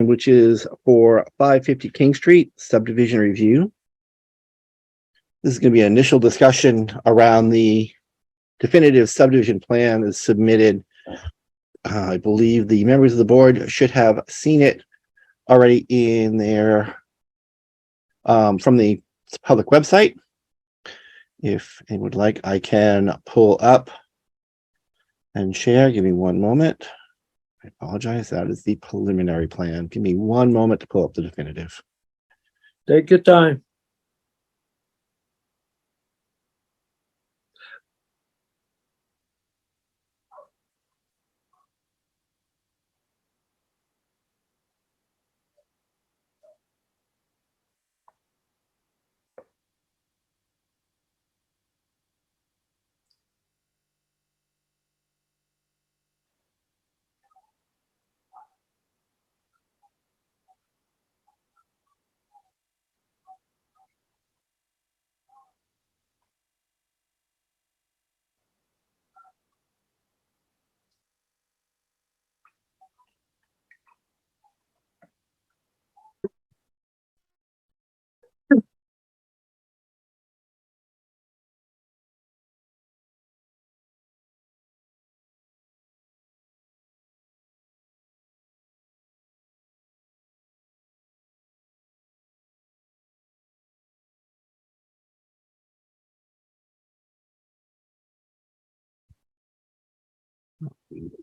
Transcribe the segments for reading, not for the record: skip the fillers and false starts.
which is for 550 King Street subdivision review. This is going to be an initial discussion around the definitive subdivision plan is submitted. I believe the members of the board should have seen it already in their from the public website. If anyone would like, I can pull up and share. Give me one moment. I apologize. That is the preliminary plan. Give me one moment to pull up the definitive. Take your time.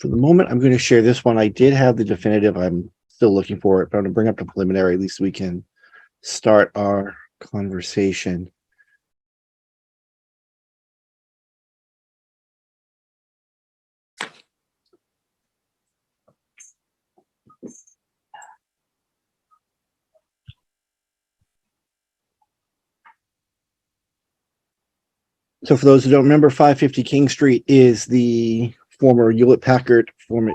For the moment, I'm going to share this one. I did have the definitive. I'm still looking for it, but I'm going to bring up the preliminary. At least we can start our conversation. So for those who don't remember, 550 King Street is the former Hewlett-Packard, former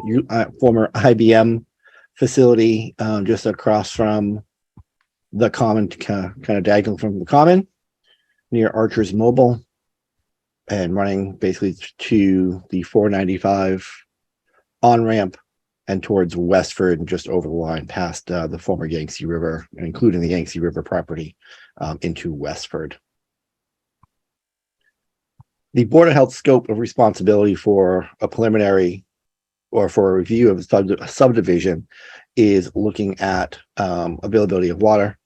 IBM facility, just across from the Common, kind of diagonal from the Common, near Archer's Mobile, and running basically to the 495 on-ramp and towards Westford, and just over the line past the former Yangtze River, including the Yangtze River property, into Westford. The Board of Health scope of responsibility for a preliminary or for a review of a subdivision is looking at availability of water,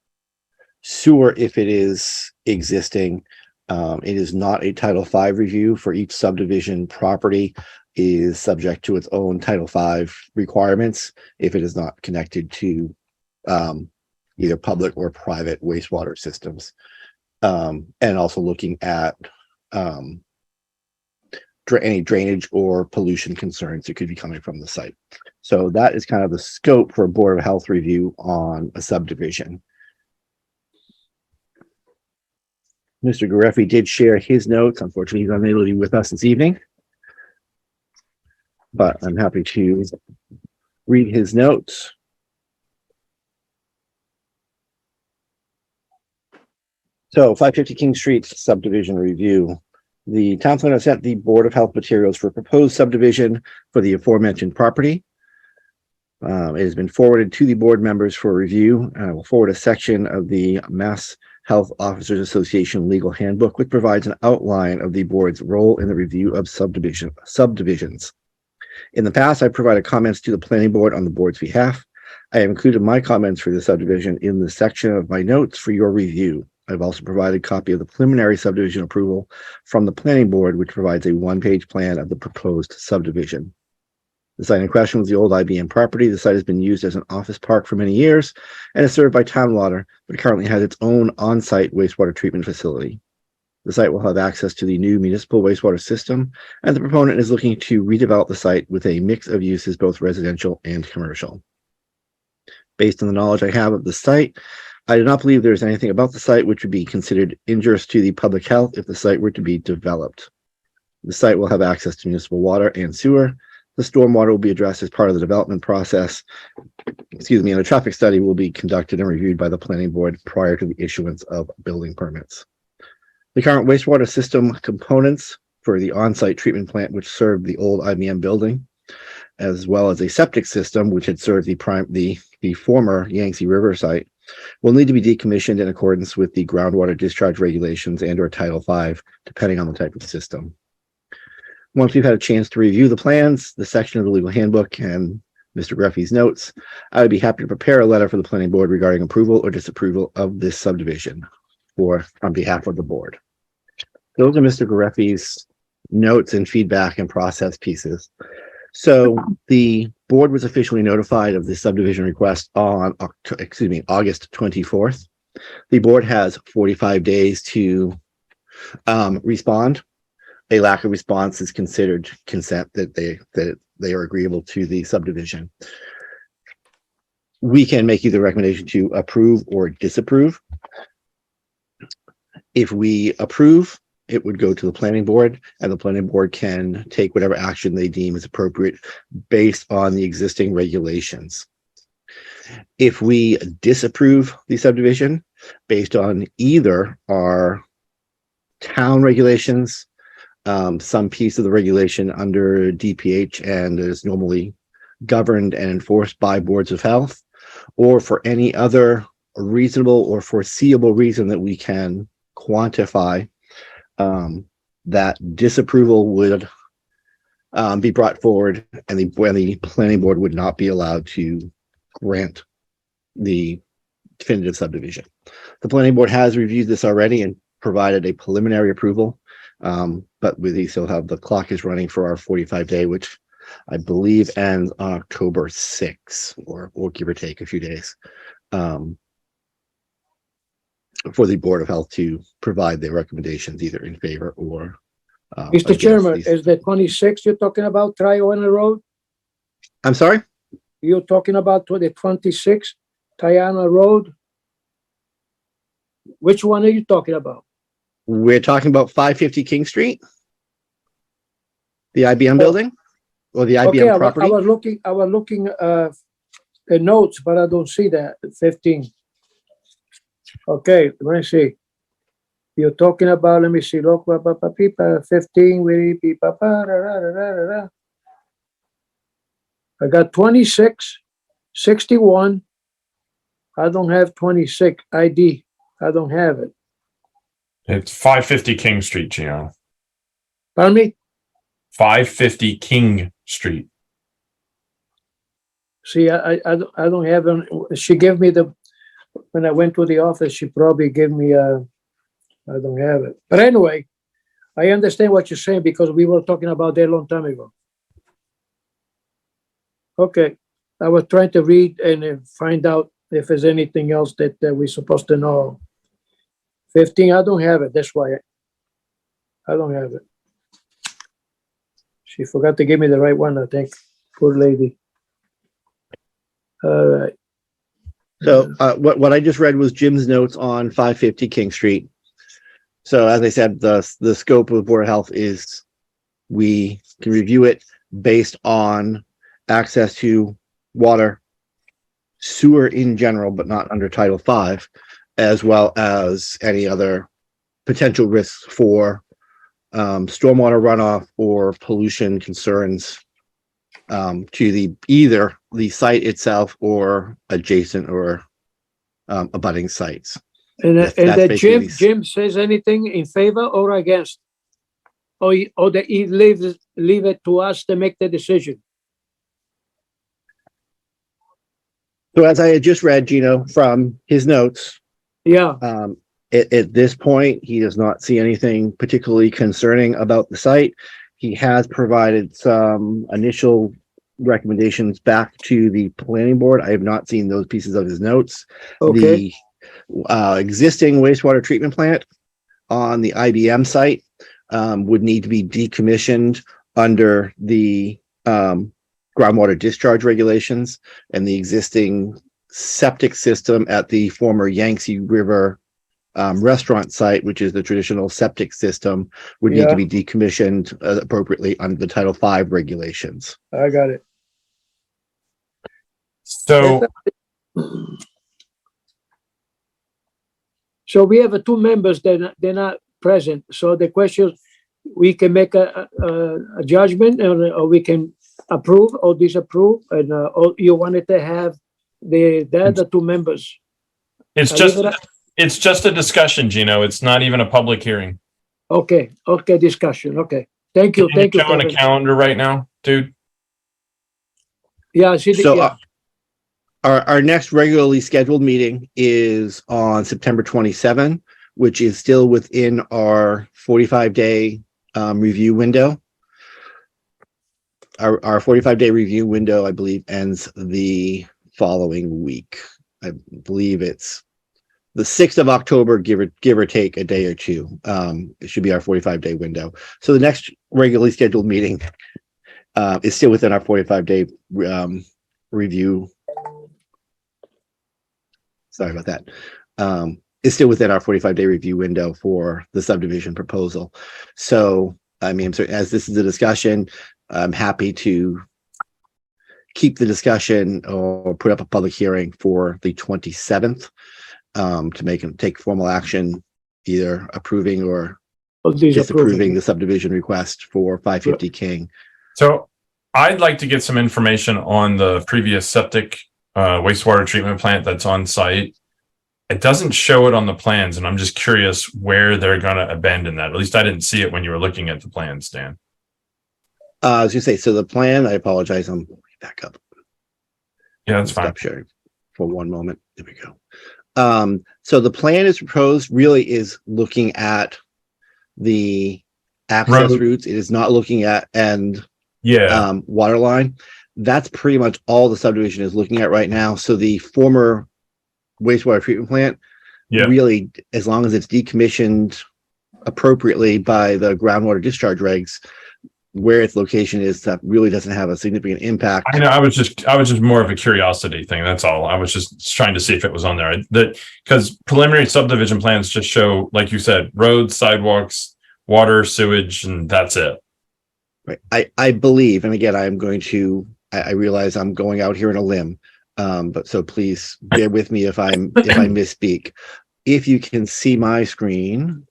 sewer if it is existing. It is not a Title V review. For each subdivision, property is subject to its own Title V requirements if it is not connected to either public or private wastewater systems. And also looking at any drainage or pollution concerns that could be coming from the site. So that is kind of the scope for a Board of Health review on a subdivision. Mr. Gareffi did share his notes. Unfortunately, he's unable to be with us this evening, but I'm happy to read his notes. So 550 King Street subdivision review. The town planner sent the Board of Health materials for proposed subdivision for the aforementioned property. It has been forwarded to the board members for review. I will forward a section of the Mass Health Officers Association legal handbook, which provides an outline of the board's role in the review of subdivisions. In the past, I provided comments to the planning board on the board's behalf. I have included my comments for the subdivision in the section of my notes for your review. I've also provided a copy of the preliminary subdivision approval from the planning board, which provides a one-page plan of the proposed subdivision. The site in question was the old IBM property. The site has been used as an office park for many years and is served by town water, but currently has its own on-site wastewater treatment facility. The site will have access to the new municipal wastewater system, and the proponent is looking to redevelop the site with a mix of uses, both residential and commercial. Based on the knowledge I have of the site, I do not believe there is anything about the site which would be considered injurious to the public health if the site were to be developed. The site will have access to municipal water and sewer. The stormwater will be addressed as part of the development process. And a traffic study will be conducted and reviewed by the planning board prior to the issuance of building permits. The current wastewater system components for the on-site treatment plant, which served the old IBM building, as well as a septic system, which had served the former Yangtze River site, will need to be decommissioned in accordance with the groundwater discharge regulations and or Title V, depending on the type of system. Once we've had a chance to review the plans, the section of the legal handbook, and Mr. Greffy's notes, I would be happy to prepare a letter for the planning board regarding approval or disapproval of this subdivision on behalf of the board. Those are Mr. Greffy's notes and feedback and process pieces. So the board was officially notified of the subdivision request on August 24th. The board has 45 days to respond. A lack of response is considered consent that they are agreeable to the subdivision. We can make either recommendation to approve or disapprove. If we approve, it would go to the planning board, and the planning board can take whatever action they deem is appropriate based on the existing regulations. If we disapprove the subdivision based on either our town regulations, some piece of the regulation under DPH and is normally governed and enforced by boards of health, or for any other reasonable or foreseeable reason that we can quantify, that disapproval would be brought forward, and the planning board would not be allowed to grant the definitive subdivision. The planning board has reviewed this already and provided a preliminary approval, but we still have the clock is running for our 45-day, which I believe ends on October 6th, or give or take a few days, for the Board of Health to provide their recommendations either in favor or Mr. against Chairman, these. is the 26th you're talking about, Triana Road? I'm sorry? You're talking about the 26th, Triana Road? Which one are you talking about? We're talking about 550 King Street? The IBM building? Or the IBM Okay, property? I was looking the notes, but I don't see that, 15. Okay, let me see. You're talking about, let me see, look, 15, I got 26, 61. I don't have 26 ID. I don't have it. It's 550 King Street, Gino. Pardon me? 550 King Street. See, I don't have it. She gave me when I went to the office, she probably gave me I don't have it. But anyway, I understand what you're saying because we were talking about that a long time ago. Okay, I was trying to read and find out if there's anything else that we're supposed to know. 15, I don't have it. That's why I don't have it. She forgot to give me the right one, I think. Poor lady. All right. So what I just read was Jim's notes on 550 King Street. So as I said, the scope of the Board of Health is we can review it based on access to water, sewer in general, but not under Title V, as well as any other potential risks for stormwater runoff or pollution concerns to either the site itself or adjacent or abutting sites. And That's that basically Jim says anything in favor or against? Or that he leave it to us to make the decision? So as I had just read, Gino, from his notes, Yeah, at this point, he does not see anything particularly concerning about the site. He has provided some initial recommendations back to the planning board. I have not seen those pieces of his notes. okay. The existing wastewater treatment plant on the IBM site would need to be decommissioned under the groundwater discharge regulations, and the existing septic system at the former Yangtze River restaurant site, which is the traditional septic system, would need to be decommissioned appropriately under the Title V regulations. I got it. So we have two members that they're not present. So the question, we can make a judgment, or we can approve or disapprove, and or you wanted to have the two members. It's I just, leave it up- it's just a discussion, Gino. It's not even a public hearing. Okay, discussion. Okay, thank you, Can you show on a Kevin. calendar right now, dude? Yeah, I see. So Yeah, our next regularly scheduled meeting is on September 27, which is still within our 45-day review window. Our 45-day review window, I believe, ends the following week. I believe it's the 6th of October, give or take a day or two. It should be our 45-day window. So the next regularly scheduled meeting is still within our 45-day review. Sorry about that. Is still within our 45-day review window for the subdivision proposal. So, I mean, as this is a discussion, I'm happy to keep the discussion or put up a public hearing for the 27th to take formal action, either approving or disapproving the subdivision request for 550 King. So I'd like to get some information on the previous septic wastewater treatment plant that's on site. It doesn't show it on the plans, and I'm just curious where they're going to abandon that. At least I didn't see it when you were looking at the plans, Dan. I was gonna say, so the plan, I apologize, I'm back up. Yeah, that's fine. Stop sharing for one moment. There we go. So the plan is proposed really is looking at the access Road. routes. It is not looking at Yeah. water line. That's pretty much all the subdivision is looking at right now. So the former wastewater treatment plant, Yeah. really, as long as it's decommissioned appropriately by the groundwater discharge regs, where its location is, that really doesn't have a significant impact. I know. I was just more of a curiosity thing. That's all. I was just trying to see if it was on there. That because preliminary subdivision plans just show, like you said, roads, sidewalks, water, sewage, and that's it. Right. I believe, and again, I realize I'm going out here on a limb, but so please bear with me if I misspeak. If you can see my screen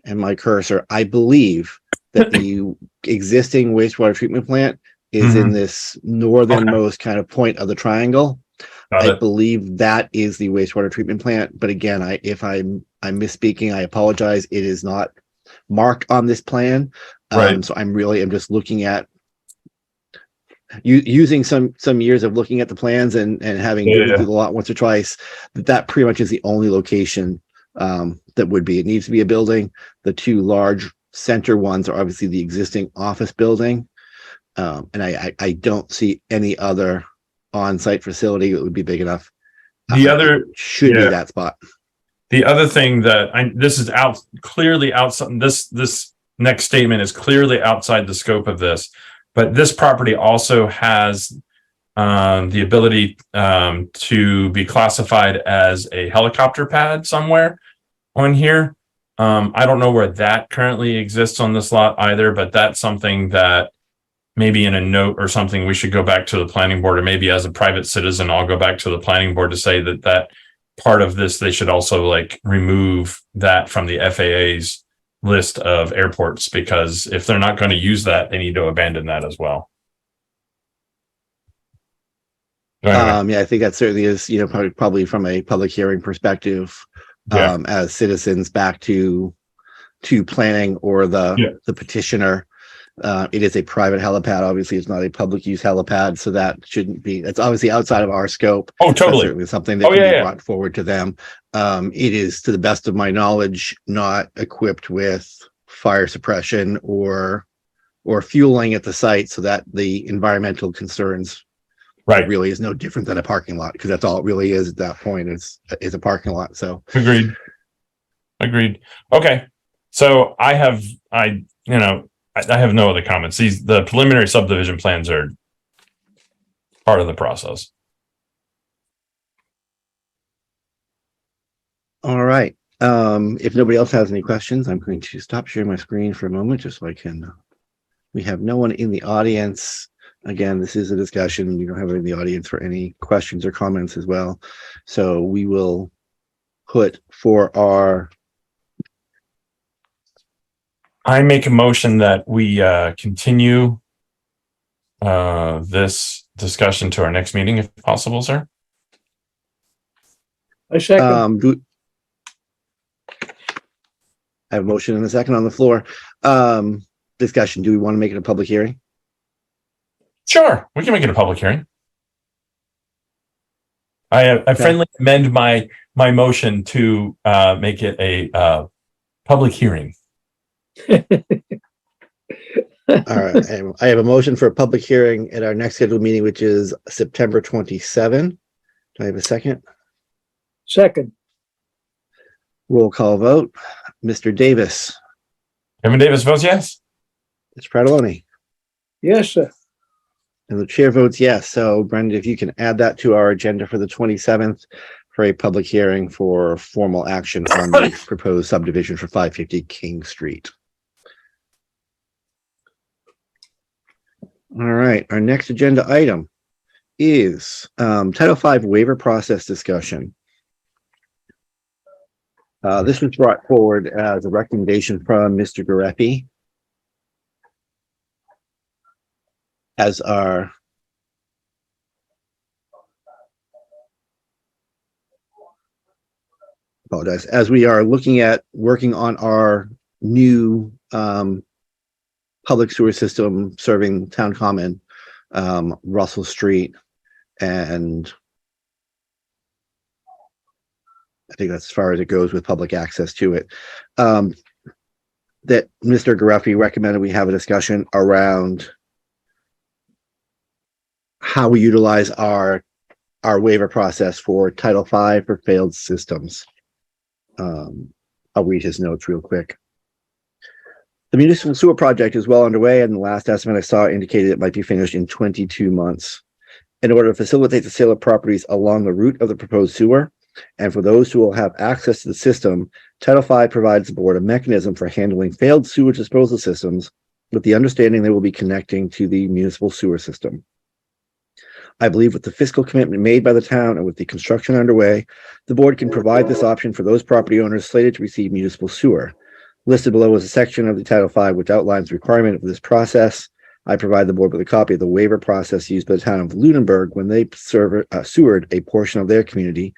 and my cursor, I believe that the existing wastewater treatment plant is in this northernmost kind of point of the triangle. I believe that is the wastewater treatment plant. But again, if I'm misspeaking, I apologize. It is not marked on this plan. Right. So I'm just looking at using some years of looking at the plans and having driven through the lot once or twice. That pretty much is the only location that would be. It needs to be a building. The two large center ones are obviously the existing office building. And I don't see any other on-site facility that would be big enough. The other should be that spot. The other thing that this is clearly outside. This next statement is clearly outside the scope of this, but this property also has the ability to be classified as a helicopter pad somewhere on here. I don't know where that currently exists on this lot either, but that's something that maybe in a note or something we should go back to the planning board, or maybe as a private citizen, I'll go back to the planning board to say that part of this, they should also like remove that from the FAA's list of airports, because if they're not going to use that, they need to abandon that as well. Anyway. Yeah, I think that certainly is, probably from a public hearing perspective, as citizens back to planning or the petitioner. It is a private helipad. Obviously, it's not a public use helipad, so that shouldn't be. That's obviously outside of our scope. Oh, totally. That's certainly something that can be brought forward to them. It is, to the best of my knowledge, not equipped with fire suppression or fueling at the site, so that the environmental concerns really is no different than a parking lot, because that's all it really is at that point is a parking lot. So agreed. Okay, so I have no other comments. The preliminary subdivision plans are part of the process. All right. If nobody else has any questions, I'm going to stop sharing my screen for a moment just so I can. We have no one in the audience. Again, this is a discussion. We don't have anyone in the audience for any questions or comments as well. So we will put for our. I make a motion that we continue this discussion to our next meeting if possible, sir? I second. I have a motion and a second on the floor. Discussion, do we want to make it a public hearing? Sure, we can make it a public hearing. I friendly amend my motion to make it a public hearing. All right, and I have a motion for a public hearing at our next scheduled meeting, which is September 27. Do I have a second? Second. Roll call vote. Mr. Davis, Kevin Davis votes yes. Mr. Pratoloni, Yes, sir. and the chair votes yes. So Brendan, if you can add that to our agenda for the 27th for a public hearing for formal action on the proposed subdivision for 550 King Street. All right, our next agenda item is Title V waiver process discussion. This was brought forward as a recommendation from Mr. Gareffi as our apologize, as we are looking at working on our new public sewer system serving Town Common, Russell Street, and I think that's as far as it goes with public access to it. That Mr. Gareffi recommended we have a discussion around how we utilize our waiver process for Title V for failed systems. I'll read his notes real quick. The municipal sewer project is well underway, and the last estimate I saw indicated it might be finished in 22 months. In order to facilitate the sale of properties along the route of the proposed sewer, and for those who will have access to the system, Title V provides the board a mechanism for handling failed sewage disposal systems with the understanding they will be connecting to the municipal sewer system. I believe with the fiscal commitment made by the town and with the construction underway, the board can provide this option for those property owners slated to receive municipal sewer. Listed below is a section of the Title V which outlines the requirement of this process. I provide the board with a copy of the waiver process used by the town of Lunenburg when they sewered a portion of their community.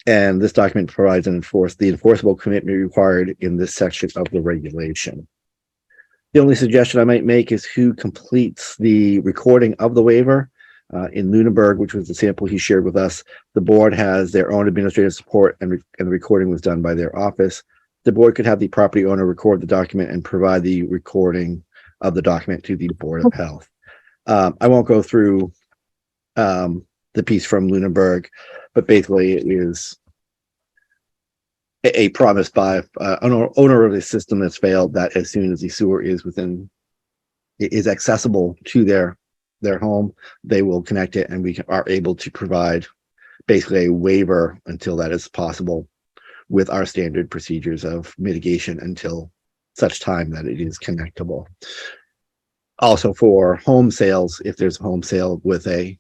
And this document provides the enforceable commitment required in this section of the regulation. The only suggestion I might make is who completes the recording of the waiver. In Lunenburg, which was the sample he shared with us, the board has their own administrative support and the recording was done by their office. The board could have the property owner record the document and provide the recording of the document to the Board of Health. I won't go through the piece from Lunenburg, but basically it is a promise by an owner of the system that's failed that as soon as the sewer is accessible to their home, they will connect it, and we are able to provide basically a waiver until that is possible with our standard procedures of mitigation until such time that it is connectable. Also for home sales, if there's a home sale with a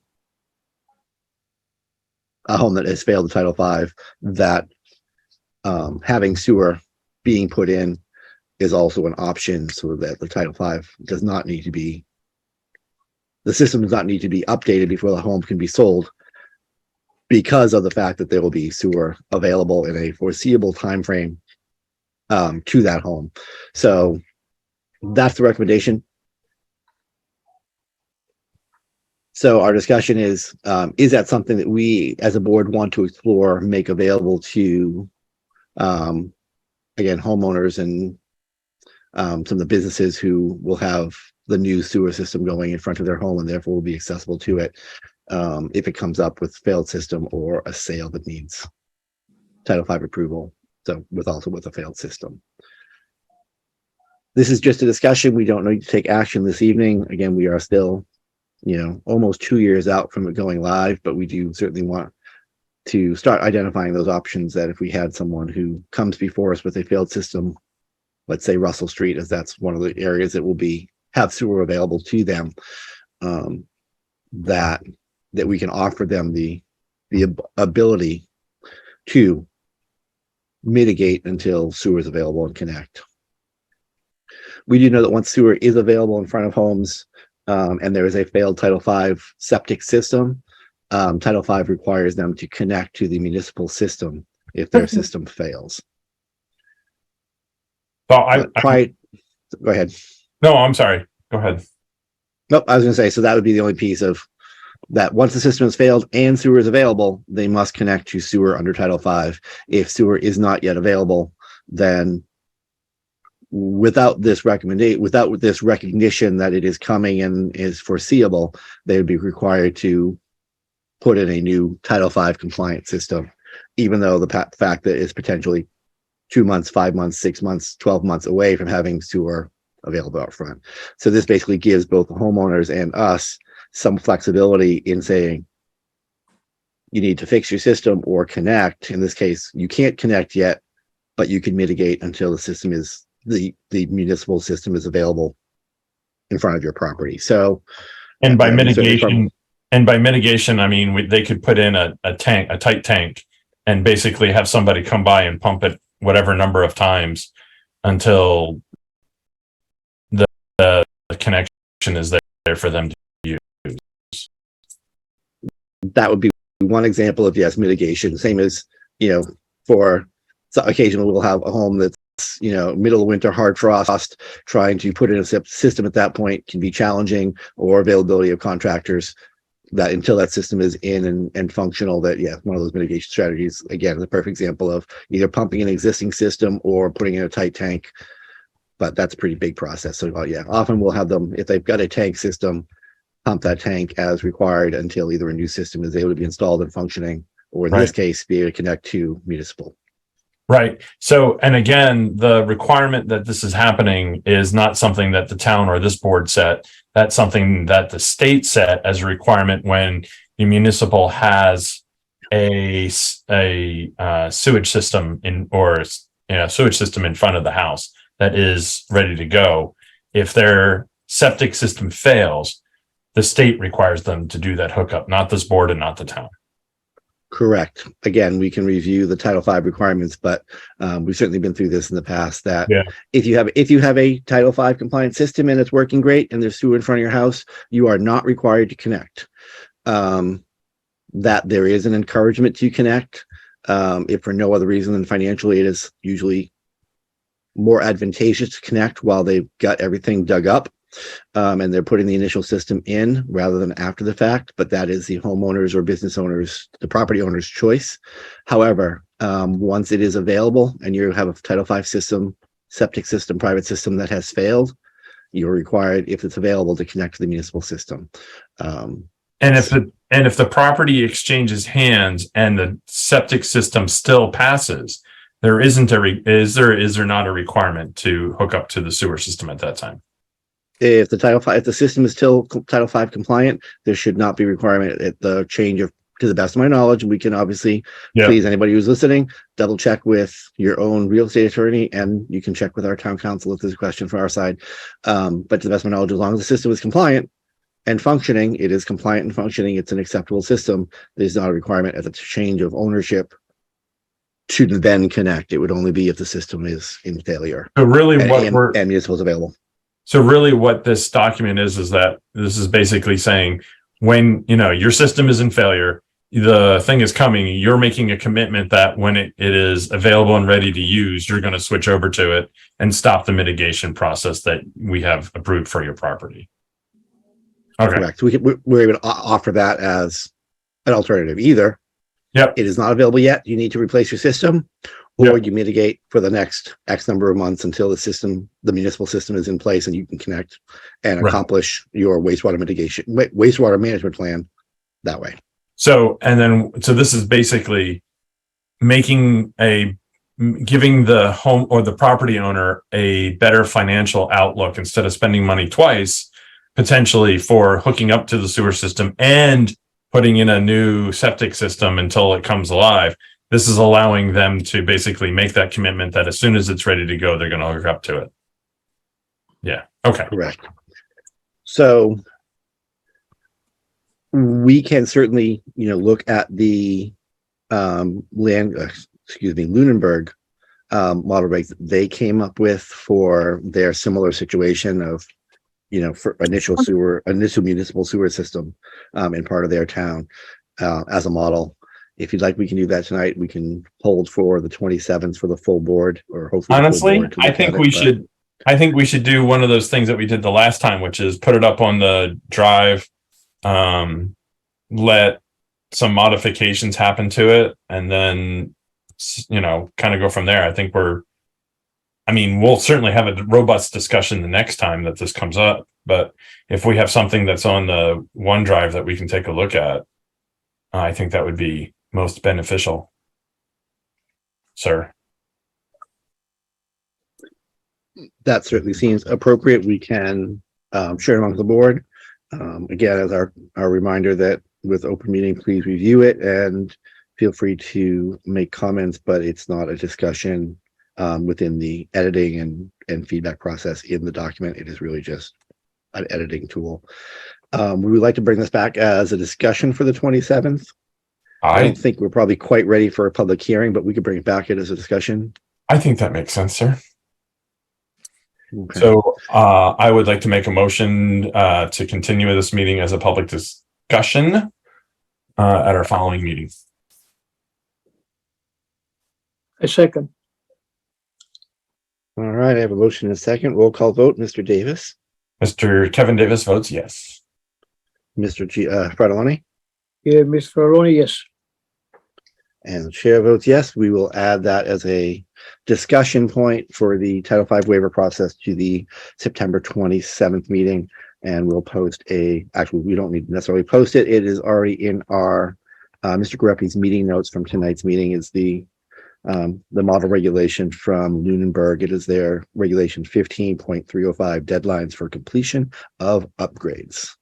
home that has failed the Title V, that having sewer being put in is also an option so that the Title V does not need to be, the system does not need to be updated before the home can be sold because of the fact that there will be sewer available in a foreseeable time frame to that home. So that's the recommendation. So our discussion is that something that we as a board want to explore, make available to, again, homeowners and some of the businesses who will have the new sewer system going in front of their home and therefore will be accessible to it if it comes up with failed system or a sale that needs Title V approval. So with a failed system. This is just a discussion. We don't need to take action this evening. Again, we are still, almost 2 years out from it going live, but we do certainly want to start identifying those options that if we had someone who comes before us with a failed system, let's say Russell Street, as that's one of the areas that will have sewer available to them, that we can offer them the ability to mitigate until sewer is available and connect. We do know that once sewer is available in front of homes, and there is a failed Title V septic system, Title V requires them to connect to the municipal system if their system fails. Well, Go ahead. no, I'm sorry. Go ahead. Nope, I was going to say, so that would be the only piece of that. Once the system has failed and sewer is available, they must connect to sewer under Title V. If sewer is not yet available, then without this recognition that it is coming and is foreseeable, they would be required to put in a new Title V compliant system, even though the fact that it's potentially 2 months, 5 months, 6 months, 12 months away from having sewer available out front. So this basically gives both the homeowners and us some flexibility in saying, you need to fix your system or connect. In this case, you can't connect yet, but you can mitigate until the system is, the municipal system is available in front of your property. So, And by mitigation, I mean, they could put in a tight tank, and basically have somebody come by and pump it whatever number of times until the connection is there for them to use. That would be one example of, yes, mitigation. Same as, for occasionally we'll have a home that's, middle of winter, hard frost, trying to put in a system at that point can be challenging, or availability of contractors, that until that system is in and functional, that, yeah, one of those mitigation strategies, again, the perfect example of either pumping an existing system or putting in a tight tank. But that's a pretty big process. So yeah, often we'll have them, if they've got a tank system, pump that tank as required until either a new system is able to be installed and functioning, or in this case, be able to connect to municipal. Right. So, and again, the requirement that this is happening is not something that the town or this board set. That's something that the state set as a requirement when the municipal has a sewage system sewage system in front of the house that is ready to go. If their septic system fails, the state requires them to do that hookup, not this board and not the town. Correct. Again, we can review the Title V requirements, but we've certainly been through this in the past, that if you have a Title V compliant system and it's working great and there's sewer in front of your house, you are not required to connect. That there is an encouragement to connect, if for no other reason than financially, it is usually more advantageous to connect while they've got everything dug up. And they're putting the initial system in rather than after the fact, but that is the homeowners or business owners, the property owner's choice. However, once it is available and you have a Title V system, septic system, private system that has failed, you're required, if it's available, to connect to the municipal system. And if the property exchanges hands and the septic system still passes, there isn't is there not a requirement to hook up to the sewer system at that time? If the system is still Title V compliant, there should not be requirement at the change of, to the best of my knowledge. We can obviously, please, anybody who's listening, double check with your own real estate attorney, and you can check with our town council if there's a question from our side. But to the best of my knowledge, as long as the system is compliant and functioning, it is compliant and functioning, it's an acceptable system. There's not a requirement at the change of ownership to then connect. It would only be if the system is in failure. So really, and municipal is available. So really what this document is that this is basically saying, when, your system is in failure, the thing is coming, you're making a commitment that when it is available and ready to use, you're going to switch over to it and stop the mitigation process that we have approved for your property. Okay. Correct. We're able to offer that as an alternative. Either it is not available yet, you need to replace your system, or you mitigate for the next X number of months until the municipal system is in place and you can connect and accomplish your wastewater management plan that way. So this is basically giving the home or the property owner a better financial outlook instead of spending money twice, potentially for hooking up to the sewer system and putting in a new septic system until it comes alive. This is allowing them to basically make that commitment that as soon as it's ready to go, they're going to hook up to it. Yeah. Okay. Correct. So we can certainly, look at the Lunenburg model regs they came up with for their similar situation of for initial municipal sewer system in part of their town as a model. If you'd like, we can do that tonight. We can hold for the 27th for the full board, or hopefully the full Honestly, board to I look think at it, we but- should. I think we should do one of those things that we did the last time, which is put it up on the drive, let some modifications happen to it, and then kind of go from there. I think we'll certainly have a robust discussion the next time that this comes up. But if we have something that's on the OneDrive that we can take a look at, I think that would be most beneficial, sir. That certainly seems appropriate. We can share it among the board. Again, as our reminder that with open meeting, please review it and feel free to make comments, but it's not a discussion within the editing and feedback process in the document. It is really just an editing tool. We would like to bring this back as a discussion for the 27th. I don't think we're probably quite ready for a public hearing, but we could bring it back as a discussion. I think that makes sense, sir. Okay. So I would like to make a motion to continue this meeting as a public discussion at our following meeting. A second. All right, I have a motion and a second. Roll call vote. Mr. Davis, Mr. Kevin Davis votes yes. Mr. Fratelloni, Yeah, Ms. Faroni, yes. and the chair votes yes. We will add that as a discussion point for the Title V waiver process to the September 27th meeting. And we'll post actually, we don't need to necessarily post it. It is already in our, Mr. Gareppi's meeting notes from tonight's meeting is the model regulation from Lunenburg. It is their regulation 15.305 deadlines for completion of upgrades.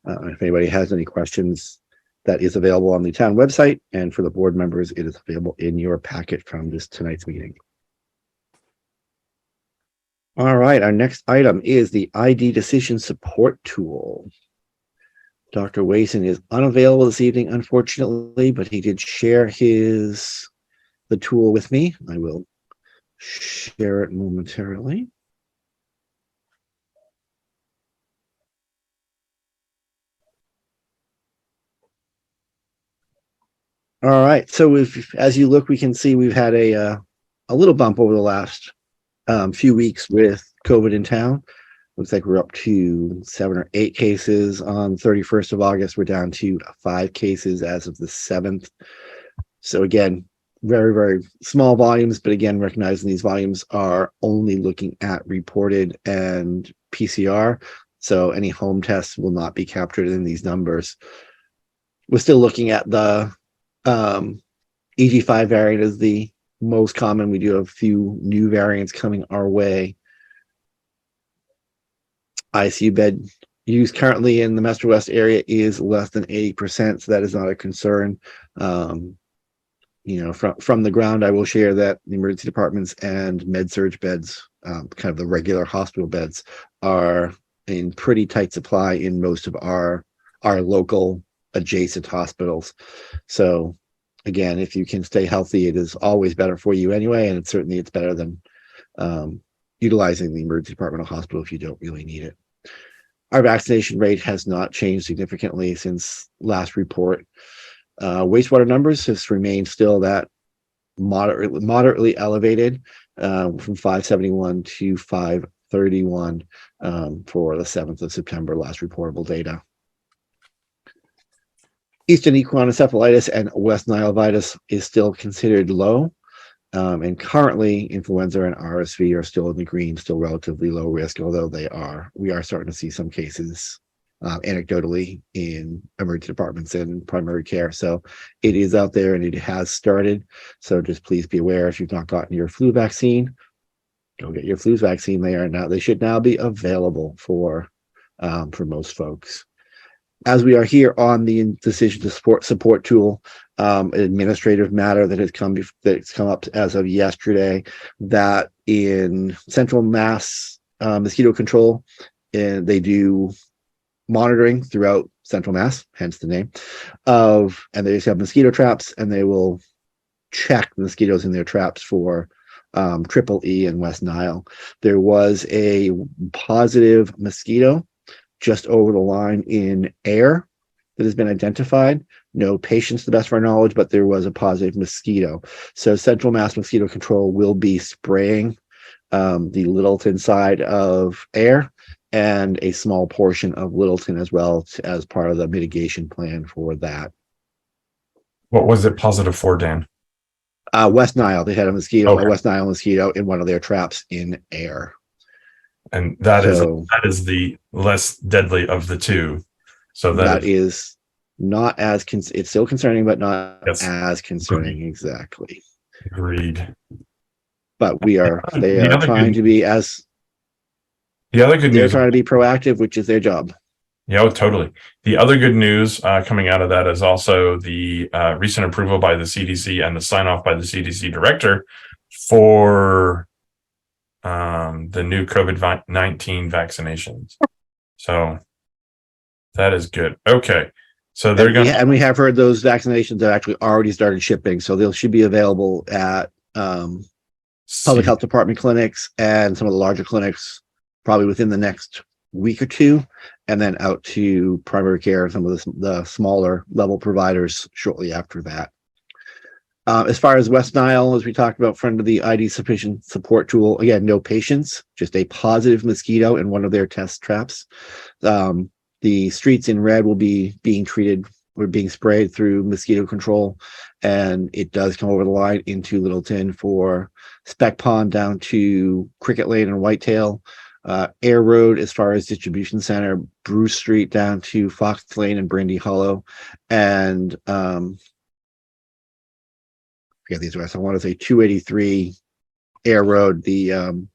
If anybody has any questions, that is available on the town website, and for the board members, it is available in your packet from tonight's meeting. All right, our next item is the ID decision support tool. Dr. Wason is unavailable this evening, unfortunately, but he did share the tool with me. I will share it momentarily. All right, so as you look, we can see we've had a little bump over the last few weeks with COVID in town. Looks like we're up to 7 or 8 cases on 31st of August. We're down to 5 cases as of the 7th. So again, very, very small volumes, but again, recognizing these volumes are only looking at reported and PCR. So any home tests will not be captured in these numbers. We're still looking at the EG5 variant as the most common. We do have a few new variants coming our way. ICU bed use currently in the Metro West area is less than 80%, so that is not a concern. From the ground, I will share that the emergency departments and med-surg beds, kind of the regular hospital beds, are in pretty tight supply in most of our local adjacent hospitals. So again, if you can stay healthy, it is always better for you anyway, and it's better than utilizing the emergency department or hospital if you don't really need it. Our vaccination rate has not changed significantly since last report. Wastewater numbers has remained still that moderately elevated from 571 to 531 for the 7th of September, last reportable data. Eastern equine encephalitis and West Nile virus is still considered low. And currently influenza and RSV are still in the green, still relatively low risk, although we are starting to see some cases anecdotally in emergency departments and primary care. So it is out there and it has started. So just please be aware, if you've not gotten your flu vaccine, go get your flu vaccine. They should now be available for most folks. As we are here on the decision to support tool, an administrative matter that's come up as of yesterday, that in Central Mass Mosquito Control, and they do monitoring throughout Central Mass, hence the name and they just have mosquito traps, and they will check the mosquitoes in their traps for Triple E and West Nile. There was a positive mosquito just over the line in Air that has been identified. No patients to the best of our knowledge, but there was a positive mosquito. So Central Mass Mosquito Control will be spraying the Littleton side of Air and a small portion of Littleton as well as part of the mitigation plan for that. What was it positive for, Dan? West Nile, they had a mosquito, Okay. a West Nile mosquito in one of their traps in Air. And that So- is the less deadly of the two. So That is not as it's still concerning, but not Yes. as concerning. Exactly. agreed. But they The are other trying good- to be as The other good they're news. trying to be proactive, which is their job. Yeah, oh, totally. The other good news coming out of that is also the recent approval by the CDC and the sign off by the CDC director for the new COVID-19 vaccinations. So that is good. Okay. So they're going And we have heard those vaccinations have actually already started shipping, so they should be available at public health department clinics and some of the larger clinics probably within the next week or two, and then out to primary care and some of the smaller level providers shortly after that. As far as West Nile, as we talked about, friend of the ID sufficient support tool, again, no patients, just a positive mosquito in one of their test traps. The streets in red will be being treated or being sprayed through mosquito control, and it does come over the line into Littleton for Speck Pond down to Cricket Lane and Whitetail. Air Road as far as distribution center, Bruce Street down to Fox Lane and Brandy Hollow, and forget these rest. I want to say 283 Air Road, the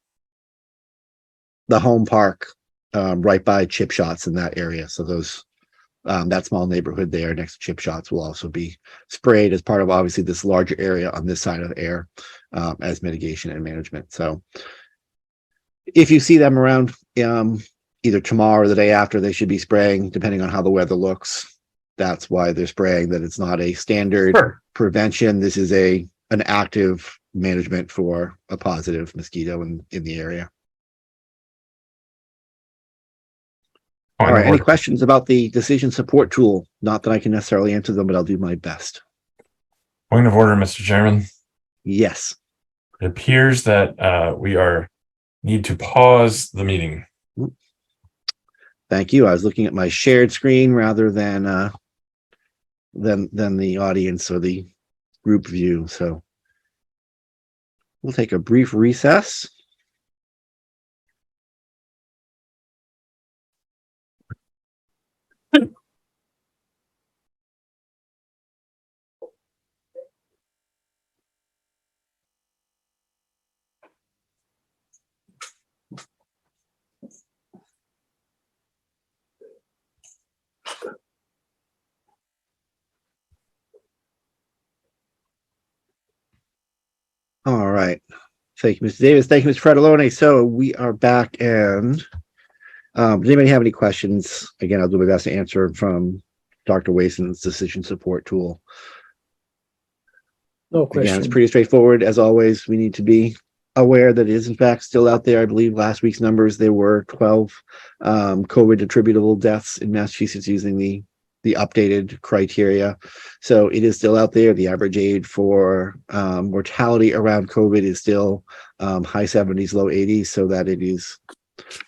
home park right by Chip Shots in that area. So those that small neighborhood there next to Chip Shots will also be sprayed as part of obviously this larger area on this side of Air as mitigation and management. So if you see them around either tomorrow or the day after, they should be spraying depending on how the weather looks. That's why they're spraying, that it's not a standard prevention. This is an active management for a positive mosquito in the area. All right, any questions about the decision support tool? Not that I can necessarily answer them, but I'll do my best. Point of order, Mr. Chairman. Yes. It appears that we need to pause the meeting. Thank you. I was looking at my shared screen rather than the audience or the group view. So we'll take a brief recess. All right. Thank you, Mr. Davis. Thank you, Mr. Fredolone. So we are back, and does anybody have any questions? Again, I'll do my best to answer from Dr. Wason's decision support tool. No Again, it's question. pretty straightforward. As always, we need to be aware that it is in fact still out there. I believe last week's numbers, there were 12 COVID attributable deaths in Massachusetts using the updated criteria. So it is still out there. The average age for mortality around COVID is still high 70s, low 80s, so that it is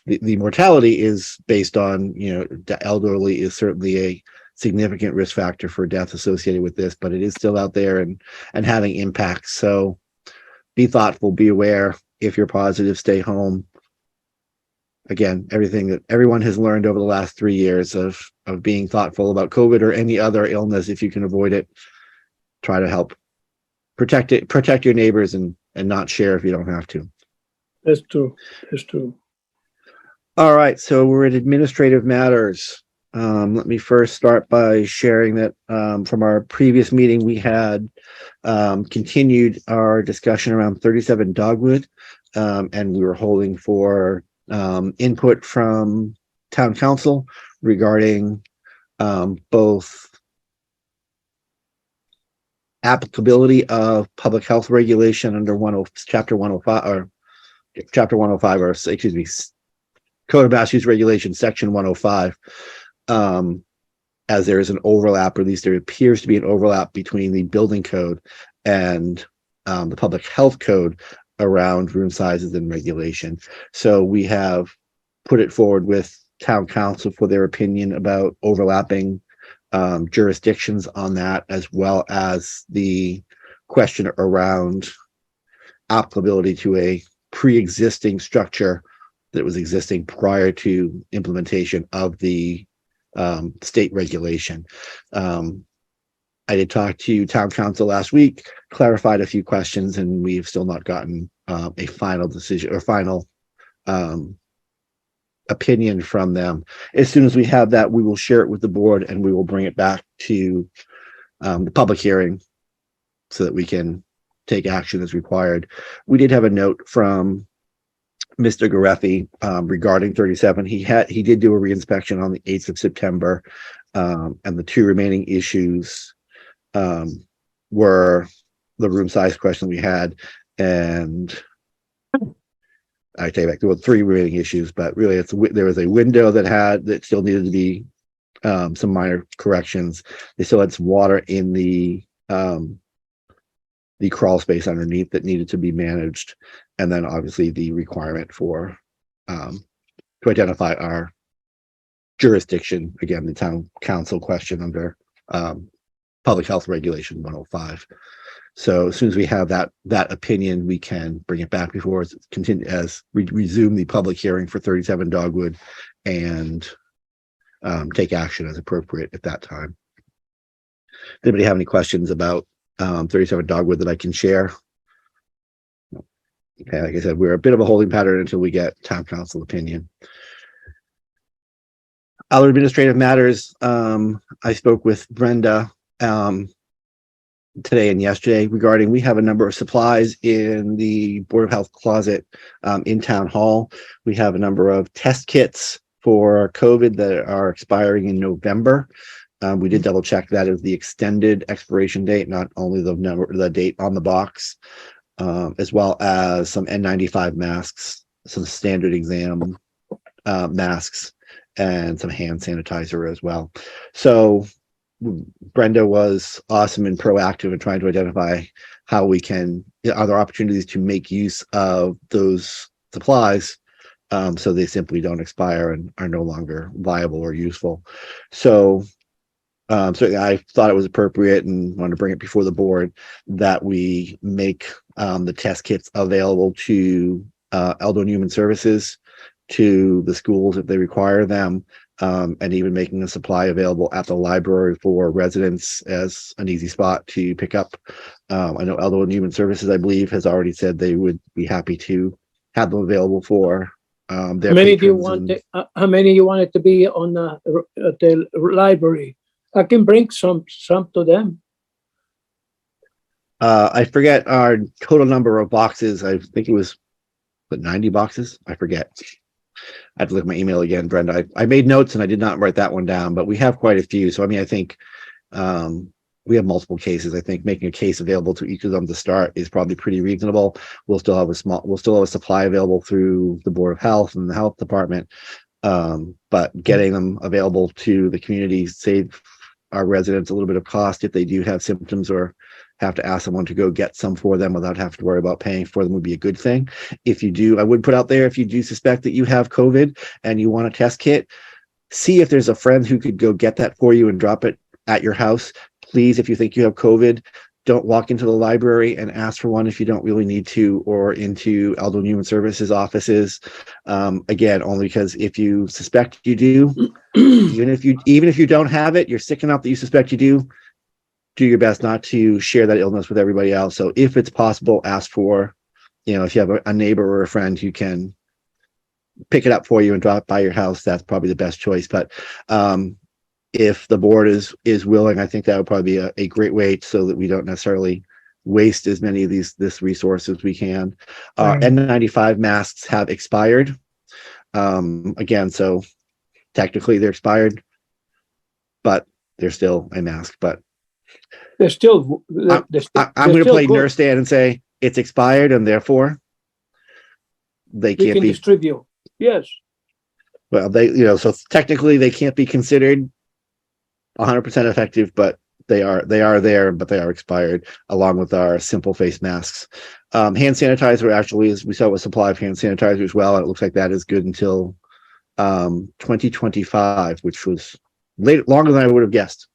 the mortality is based on, the elderly is certainly a significant risk factor for death associated with this, but it is still out there and having impacts. So be thoughtful, be aware. If you're positive, stay home. Again, everything that everyone has learned over the last 3 years of being thoughtful about COVID or any other illness, if you can avoid it, try to help protect your neighbors and not share if you don't have to. That's true. That's true. All right, so we're at administrative matters. Let me first start by sharing that from our previous meeting, we had continued our discussion around 37 Dogwood, and we were holding for input from town council regarding both applicability of public health regulation under chapter 105 or chapter 105 or excuse me, Code of Massachusetts Regulation section 105. As there is an overlap, or at least there appears to be an overlap between the building code and the public health code around room sizes and regulation. So we have put it forward with town council for their opinion about overlapping jurisdictions on that, as well as the question around applicability to a pre-existing structure that was existing prior to implementation of the state regulation. I did talk to town council last week, clarified a few questions, and we've still not gotten a final decision or final opinion from them. As soon as we have that, we will share it with the board and we will bring it back to the public hearing so that we can take action as required. We did have a note from Mr. Gareffi regarding 37. He did do a reinspection on the 8th of September, and the two remaining issues were the room size question we had, and I take back, there were three remaining issues, but really there was a window that still needed to be some minor corrections. They still had some water in the crawl space underneath that needed to be managed, and then obviously the requirement for to identify our jurisdiction, again, the town council question under public health regulation 105. So as soon as we have that opinion, we can bring it back before us, continue as we resume the public hearing for 37 Dogwood, and take action as appropriate at that time. Does anybody have any questions about 37 Dogwood that I can share? Okay, like I said, we're a bit of a holding pattern until we get town council opinion. Other administrative matters, I spoke with Brenda today and yesterday regarding, we have a number of supplies in the Board of Health closet in Town Hall. We have a number of test kits for COVID that are expiring in November. We did double check that is the extended expiration date, not only the date on the box, as well as some N95 masks, some standard exam masks, and some hand sanitizer as well. So Brenda was awesome and proactive in trying to identify how we can, are there opportunities to make use of those supplies so they simply don't expire and are no longer viable or useful. So certainly I thought it was appropriate and wanted to bring it before the board that we make the test kits available to Elder and Human Services, to the schools if they require them, and even making a supply available at the library for residents as an easy spot to pick up. I know Elder and Human Services, I believe, has already said they would be happy to have them available for their How many do you patrons. want? How many you want it to be on the library? I can bring some to them. I forget our total number of boxes. I think it was 90 boxes. I forget. I have to look at my email again, Brenda. I made notes and I did not write that one down, but we have quite a few. So I mean, I think we have multiple cases. I think making a case available to each of them to start is probably pretty reasonable. We'll still have a supply available through the Board of Health and the Health Department, but getting them available to the community, save our residents a little bit of cost if they do have symptoms or have to ask someone to go get some for them without having to worry about paying for them would be a good thing. If you do, I would put out there, if you do suspect that you have COVID and you want a test kit, see if there's a friend who could go get that for you and drop it at your house. Please, if you think you have COVID, don't walk into the library and ask for one if you don't really need to, or into Elder and Human Services offices. Again, only because if you suspect you do, even if you don't have it, you're sick enough that you suspect you do your best not to share that illness with everybody else. So if it's possible, ask for, if you have a neighbor or a friend who can pick it up for you and drop it by your house, that's probably the best choice. But if the board is willing, I think that would probably be a great way so that we don't necessarily waste as many of this resource as we can. N95 masks have expired. Again, so technically they're expired, but they're still a mask. But They're still, they're I'm gonna still play good. nurse stand and say it's expired and therefore they We can't can be, distribute. Yes, well, so technically they can't be considered 100% effective, but they are there, but they are expired along with our simple face masks. Hand sanitizer actually is, we saw a supply of hand sanitizer as well. And it looks like that is good until 2025, which was longer than I would have guessed.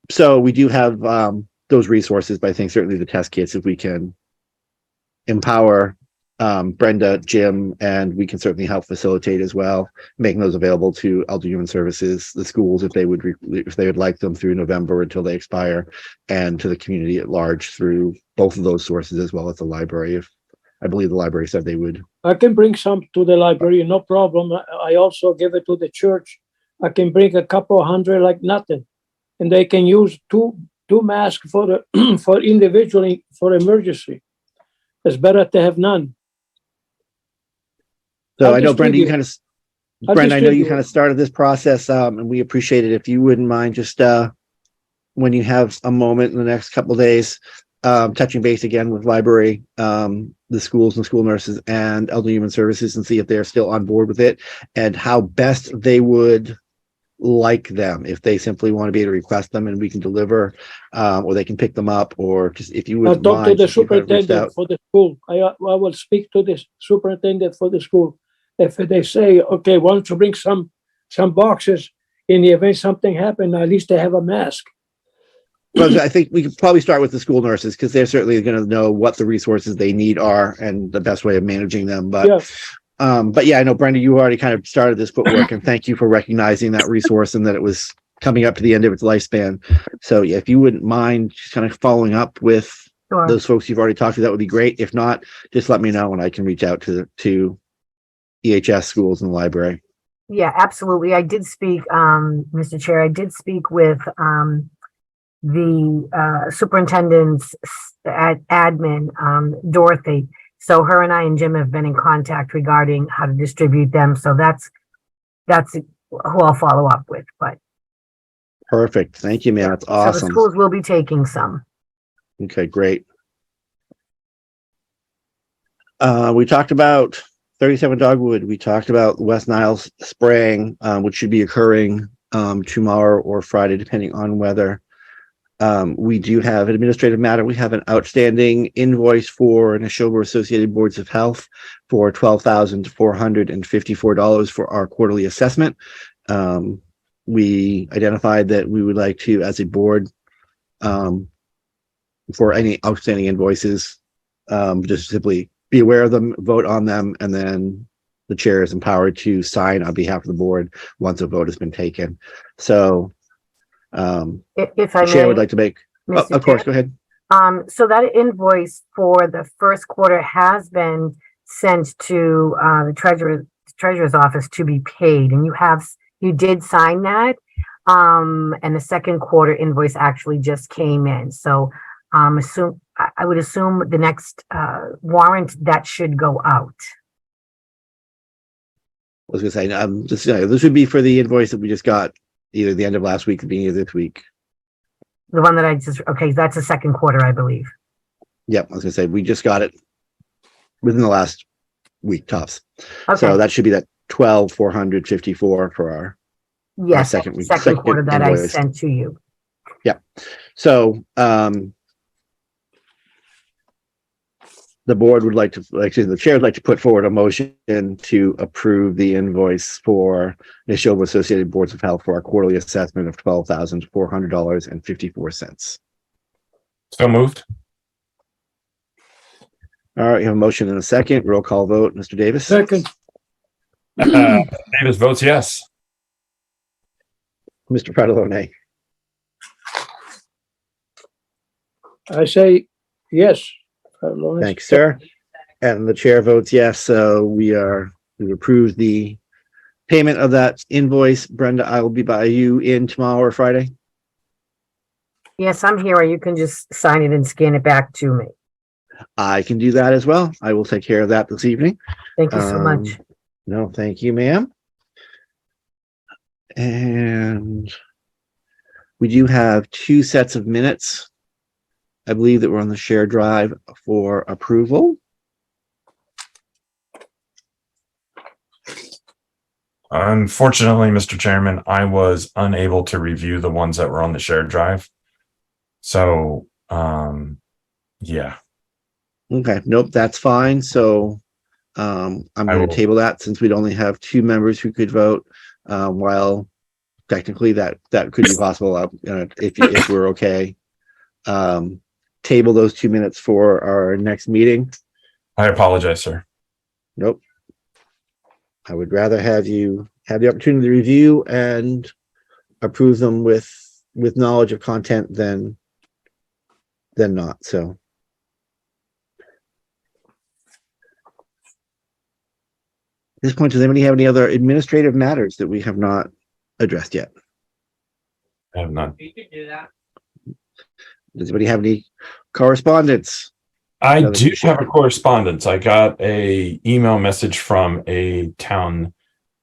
So we do have those resources, but I think certainly the test kits, if we can empower Brenda, Jim, and we can certainly help facilitate as well, making those available to Elder Human Services, the schools, if they would like them through November until they expire, and to the community at large through both of those sources, as well as the library. If I believe the library said they would. I can bring some to the library, no problem. I also give it to the church. I can bring a couple hundred like nothing. And they can use two masks for the for individually for emergency. It's better to have none. So I'll I know, Brenda, you distribute. kind of, Brenda, I know you distribute. kind of started this process, and we appreciate it. If you wouldn't mind just when you have a moment in the next couple of days, touching base again with library, the schools and school nurses and Elder Human Services, and see if they're still on board with it and how best they would like them, if they simply want to be able to request them and we can deliver, or they can pick them up, or just if you I'll wouldn't talk to mind, the if you kind of reached superintendent out. for the school. I will speak to the superintendent for the school. If they say, okay, why don't you bring some boxes in the event something happened, at least they have a mask. But I think we could probably start with the school nurses because they're certainly going to know what the resources they need are and the best way of managing them. But Yeah, I know, Brenda, you already kind of started this footwork, and thank you for recognizing that resource and that it was coming up to the end of its lifespan. So yeah, if you wouldn't mind just kind of following up with Sure. those folks you've already talked to, that would be great. If not, just let me know and I can reach out to EHS schools and the library. Yeah, absolutely. I did speak, Mr. Chair, I did speak with the superintendent's admin, Dorothy. So her and I and Jim have been in contact regarding how to distribute them. So that's who I'll follow up with. But Perfect. Thank you, man. That's so the awesome. schools will be taking some. Okay, great. We talked about 37 Dogwood. We talked about West Niles spraying, which should be occurring tomorrow or Friday, depending on weather. We do have an administrative matter. We have an outstanding invoice for Neshoba Associated Boards of Health for $12,454 for our quarterly assessment. We identified that we would like to, as a board, for any outstanding invoices, just simply be aware of them, vote on them, and then the chair is empowered to sign on behalf of the board once a vote has been taken. So If I the chair may, would like to make, Mr. of course, Chair. go ahead. So that invoice for the first quarter has been sent to the treasurer's office to be paid, and you did sign that. And the second quarter invoice actually just came in. So I would assume the next warrant that should go out. I was gonna say, this would be for the invoice that we just got either the end of last week or the beginning of this week. The one that okay, that's the second quarter, I believe. Yep, I was gonna say, we just got it within the last week tops. Okay, So that should be that 12,454 for our yes, second week, second quarter that I invoice. sent to you. So the board would like to, the chair would like to put forward a motion to approve the invoice for Neshoba Associated Boards of Health for our quarterly assessment of $12,400.54. So moved. All right, you have a motion and a second. Roll call vote. Mr. Davis? second, Davis votes yes. Mr. Pradalone? I say yes. Thanks, sir. And the chair votes yes. So we approved the payment of that invoice. Brenda, I will be by you in tomorrow or Friday. Yes, I'm here. You can just sign it and scan it back to me. I can do that as well. I will take care of that this evening. Thank you so much. No, thank you, ma'am. And We do have two sets of minutes, I believe, that were on the shared drive for approval. Unfortunately, Mr. Chairman, I was unable to review the ones that were on the shared drive. So, yeah, Okay, nope, that's fine. So I'm I going will- to table that since we'd only have two members who could vote. While technically that could be possible if we're okay. Table those 2 minutes for our next meeting. I apologize, sir. Nope. I would rather have you have the opportunity to review and approve them with knowledge of content than not. So. At this point, does anybody have any other administrative matters that we have not addressed yet? I have none. Does anybody have any correspondence? I Nothing do to share. have a correspondence. I got a email message from a town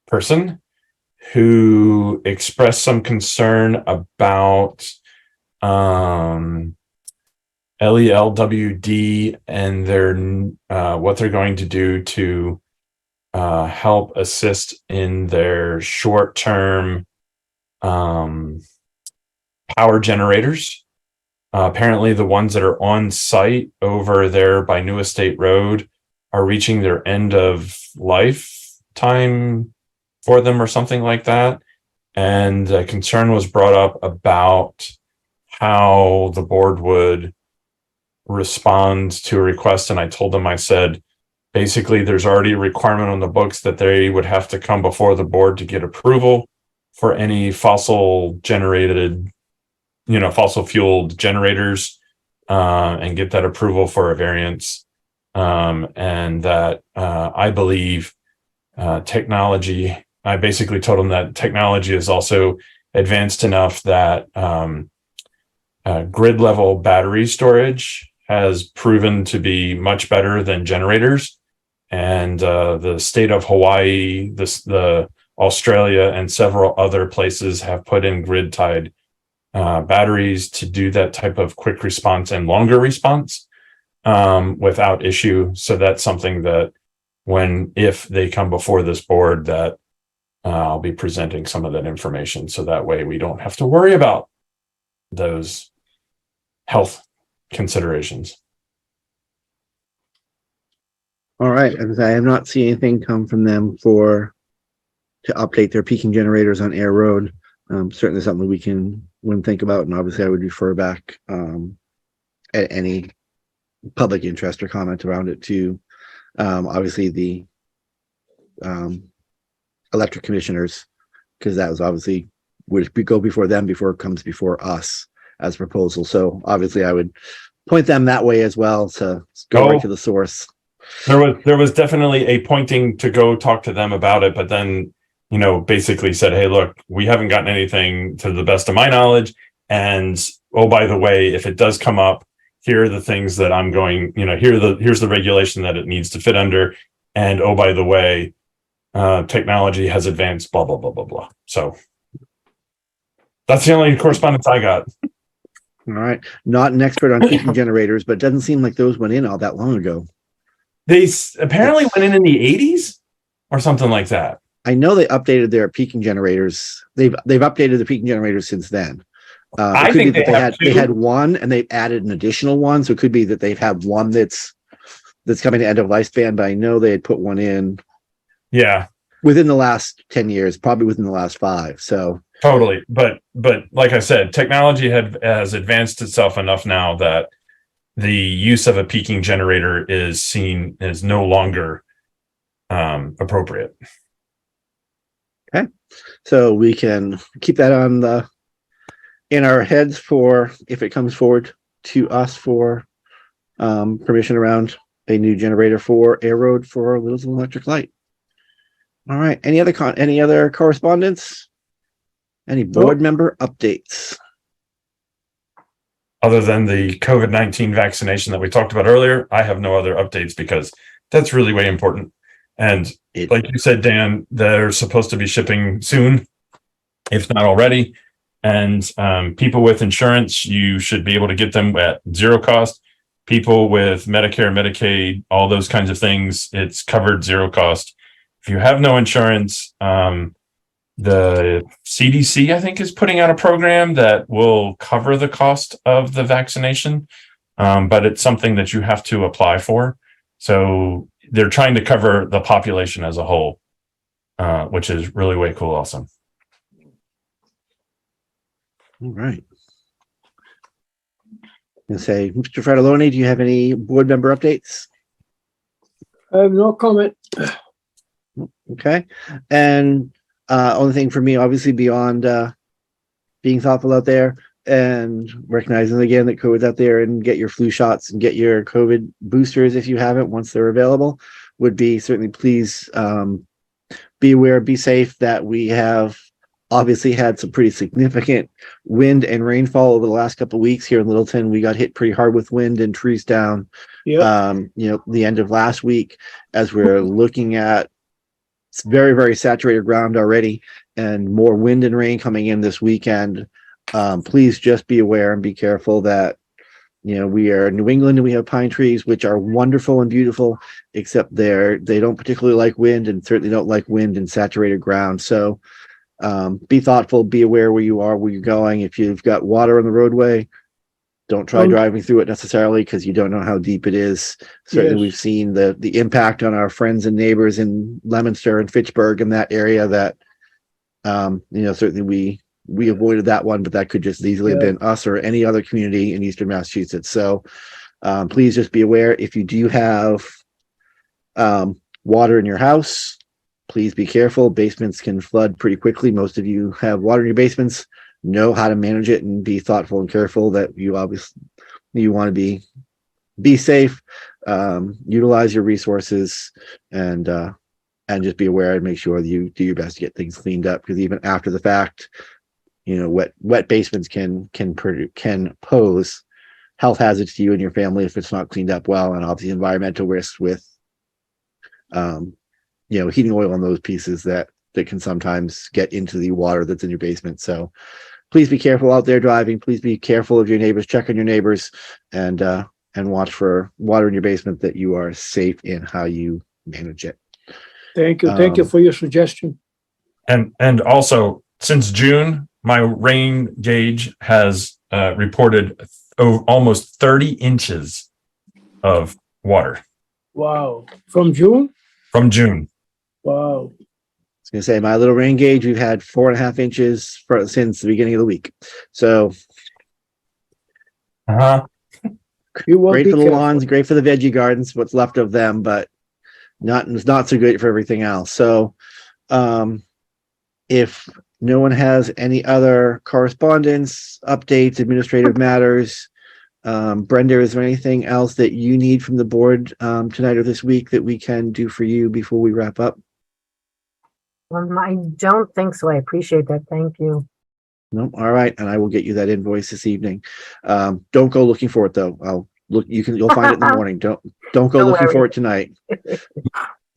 person who expressed some concern about LELWD and their what they're going to do to help assist in their short-term power generators. Apparently the ones that are on site over there by New Estate Road are reaching their end of life time for them or something like that. And a concern was brought up about how the board would respond to a request. And I told them, I said, basically there's already a requirement on the books that they would have to come before the board to get approval for any fossil fueled generators, and get that approval for a variance. And that I believe technology, I basically told them that technology is also advanced enough that grid level battery storage has proven to be much better than generators. And the state of Hawaii, the Australia, and several other places have put in grid tied batteries to do that type of quick response and longer response without issue. So that's something that if they come before this board, that I'll be presenting some of that information. So that way we don't have to worry about those health considerations. All right, and I have not seen anything come from them to update their peaking generators on Air Road. Certainly something we can think about, and obviously I would refer back at any public interest or comment around it to obviously the electric commissioners, because that was obviously would go before them before it comes before us as proposal. So obviously I would point them that way as well to go right to the source. There was definitely a pointing to go talk to them about it, but then basically said, hey, look, we haven't gotten anything to the best of my knowledge. And, oh, by the way, if it does come up, here are the things that I'm going, here's the regulation that it needs to fit under. And, oh, by the way, technology has advanced, blah, blah, blah, blah, blah. So that's the only correspondence I got. All right. Not an expert on peaking generators, but it doesn't seem like those went in all that long ago. They apparently went in the 80s or something like that. I know they updated their peaking generators. They've updated the peaking generators since then. I it could think be that they they had one and they've added an additional one. So it could be that they've had one that's coming to end of lifespan, but I know they had put one in. Yeah. Within the last 10 years, probably within the last 5. So totally. But like I said, technology has advanced itself enough now that the use of a peaking generator is seen as no longer appropriate. Okay. So we can keep that in our heads for if it comes forward to us for permission around a new generator for Air Road for Littleton Electric Light. All right. Any other correspondence? Any board member updates? Other than the COVID-19 vaccination that we talked about earlier, I have no other updates because that's really way important. And like you said, Dan, they're supposed to be shipping soon, if not already. And people with insurance, you should be able to get them at zero cost. People with Medicare, Medicaid, all those kinds of things, it's covered zero cost. If you have no insurance, the CDC, I think, is putting out a program that will cover the cost of the vaccination, but it's something that you have to apply for. So they're trying to cover the population as a whole, which is really way cool. Also. All right. And say, Mr. Fratelloni, do you have any board member updates? I have no comment. Okay. And only thing for me, obviously, beyond being thoughtful out there and recognizing again that COVID's out there, and get your flu shots and get your COVID boosters if you haven't, once they're available, would be certainly please be aware, be safe, that we have obviously had some pretty significant wind and rainfall over the last couple of weeks here in Littleton. We got hit pretty hard with wind and trees down, Yeah, the end of last week, as we're looking at it's very, very saturated ground already, and more wind and rain coming in this weekend. Please just be aware and be careful that, we are in New England and we have pine trees, which are wonderful and beautiful, except they don't particularly like wind, and certainly don't like wind in saturated ground. So be thoughtful, be aware where you are, where you're going. If you've got water on the roadway, don't try driving through it necessarily, because you don't know how deep it is. Certainly, Yes. we've seen the impact on our friends and neighbors in Leominster and Fitchburg and that area. That certainly we avoided that one, but that could just easily have been us or any other community in Eastern Massachusetts. So please just be aware. If you do have water in your house, please be careful. Basements can flood pretty quickly. Most of you have water in your basements, know how to manage it, and be thoughtful and careful. That you want to be safe, utilize your resources, and just be aware and make sure that you do your best to get things cleaned up, because even after the fact, wet basements can pose health hazards to you and your family if it's not cleaned up well, and obviously environmental risks with heating oil on those pieces that can sometimes get into the water that's in your basement. So please be careful out there driving. Please be careful of your neighbors. Check on your neighbors, and watch for water in your basement, that you are safe in how you manage it. thank you for your suggestion. And also, since June, my rain gauge has reported almost 30 inches of water Wow, from June? from June. Wow, I was gonna say, my little rain gauge, we've had 4.5 inches since the beginning of the week. So Uh-huh. you will great be for the careful. lawns, great for the veggie gardens, what's left of them, but not so great for everything else. So if no one has any other correspondence, updates, administrative matters, Brenda, is there anything else that you need from the board tonight or this week that we can do for you before we wrap up? I don't think so. I appreciate that. Thank you. No, all right, and I will get you that invoice this evening. Don't go looking for it though. You'll find it in the morning. Don't go Don't looking for worry. it tonight.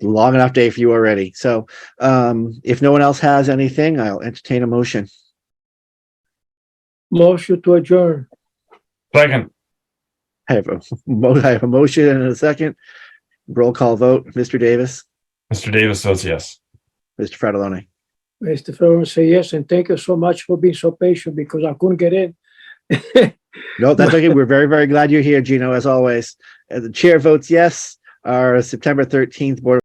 Long enough day for you already. So if no one else has anything, I'll entertain a motion. Motion to adjourn. Second. I have a motion and a second. Roll call vote. Mr. Davis, Mr. Davis votes yes. Mr. Fratelloni. Mr. Florence say yes, and thank you so much for being so patient, because I couldn't get in. No, that's okay. We're very, very glad you're here, Gino, as always. The chair votes yes. Our September 13th Board of